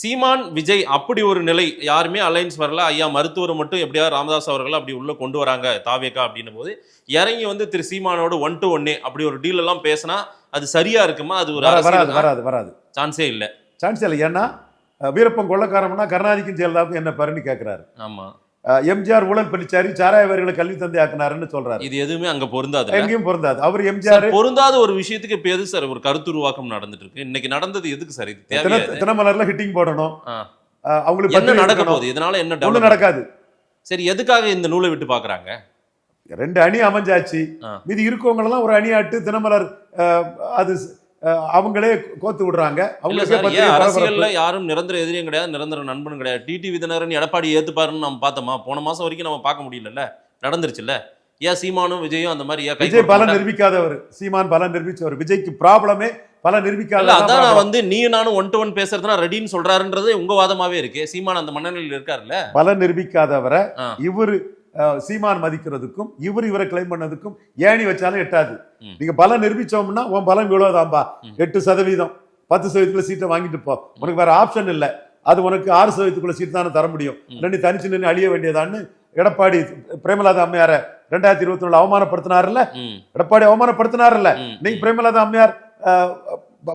சீமான் விஜய் அப்படி ஒரு நிலை யாருமே அலைன்ஸ் வரல. ஐயா மருத்துவர் மட்டும் எப்படியாவது ராமதாஸ் அவர்கள் அப்படி உள்ள கொண்டு வராங்க தாவேக்கா அப்படின்னும் போது இறங்கி வந்து திரு சீமானோட 1-to-1 அப்படி ஒரு டீல் எல்லாம் பேசினா அது சரியா இருக்குமா? அது ஒரு வராது சான்ஸே இல்ல. சான்ஸ் இல்லை. ஏன்னா வீரப்பன் கொள்ளக்காரம்னா கருணாநிதிக்கும் ஜெயலலிதாவுக்கும் என்ன பாருன்னு கேட்கிறாரு. ஆமா, எம்ஜிஆர் ஊழல் பண்ணிச்சாரி சாராயவர்களை கல்வி தந்தை ஆக்குனாருன்னு சொல்றாரு. இது எதுவுமே அங்க பொருந்தாது, எங்கேயும் பொருந்தாது. அவர் எம்ஜிஆர் பொருந்தாத ஒரு விஷயத்துக்கு இப்ப எது சார் ஒரு கருத்துருவாக்கம் நடந்துட்டு இருக்கு? இன்னைக்கு நடந்தது எதுக்கு சார்? இது தேவையா? தினமலர்ல ஹிட்டிங் போடணும். அவங்களுக்கு என்ன நடக்க போகுது? இதனால என்ன ஒண்ணு நடக்காது. சரி, எதுக்காக இந்த நூலை விட்டு பாக்குறாங்க? 2 அணி அமைஞ்சாச்சு. மீதி இருக்கவங்க எல்லாம் ஒரு அணியாட்டு தினமலர் அது அவங்களே கோத்து விடுறாங்க. அரசியல்ல யாரும் நிரந்தர எதிரியும் கிடையாது, நிரந்தர நண்பனும் கிடையாது. டிடிவி தினகரன் எடப்பாடி ஏத்துப்பாருன்னு நம்ம பார்த்தோமா? போன மாசம் வரைக்கும் நம்ம பார்க்க முடியல, நடந்துருச்சுல்ல. ஏன் சீமானும் விஜயும் அந்த மாதிரி விஜய் பலம் நிரூபிக்காதவர், சீமான் பலம் நிரூபிச்சவர். விஜய்க்கு ப்ராப்ளமே பலம் நிரூபிக்காத. அதான் நான் வந்து நீ நானும் 1-to-1 பேசுறதுனா ரெடின்னு சொல்றாருன்றது உங்க வாதமாவே இருக்கு. சீமான் அந்த மனநிலையில் இருக்காருல்ல. பலம் நிரூபிக்காதவரை இவரு சீமான் மதிக்கிறதுக்கும் இவரை கிளைம் பண்ணதுக்கும் ஏணி வச்சாலும் எட்டாது. நீங்க பலம் நிரூபிச்சோம்னா உன் பலம் இவ்வளவுதான்பா, 8%, 10% சீட்டை வாங்கிட்டு போ, உனக்கு வேற ஆப்ஷன் இல்லை. அது உனக்கு 6% சீட் தானே தர முடியும். நீ தனிச்சு நின்று அழிய வேண்டியதான்னு எடப்பாடி பிரேமலதா அம்மையார 2024 அவமானப்படுத்தினார்ல. எடப்பாடி அவமானப்படுத்தினார்ல. நீங்க பிரேமலதா அம்மையார்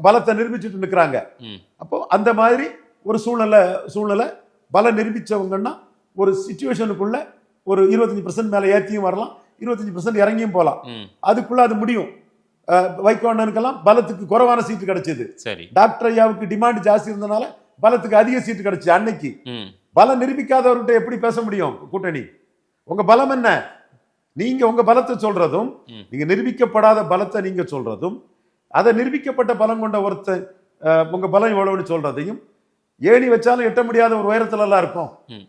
பலத்தை நிரூபிச்சுட்டு நிற்கிறாங்க. அப்போ அந்த மாதிரி ஒரு சூழ்நிலை பலம் நிரூபிச்சவங்கன்னா ஒரு சிச்சுவேஷனுக்குள்ள ஒரு 25% மேல ஏத்தியும் வரலாம், 25% இறங்கியும் போகலாம். அதுக்குள்ள அது முடியும். வைகோ அண்ணனுக்கெல்லாம் பலத்துக்கு குறைவான சீட்டு கிடைச்சது. டாக்டர் ஐயாவுக்கு டிமாண்ட் ஜாஸ்தி இருந்தனால பலத்துக்கு அதிக சீட்டு கிடைச்சு. அன்னைக்கு பலம் நிரூபிக்காதவர்கிட்ட எப்படி பேச முடியும் கூட்டணி? உங்க பலம் என்ன? நீங்க உங்க பலத்தை சொல்றதும், நீங்க நிரூபிக்கப்படாத பலத்தை நீங்க சொல்றதும், அதை நிரூபிக்கப்பட்ட பலம் கொண்ட ஒருத்தர் உங்க பலம் எவ்வளவுன்னு சொல்றதையும் ஏணி வச்சாலும் எட்ட முடியாத ஒரு உயரத்துல எல்லாம் இருக்கும்.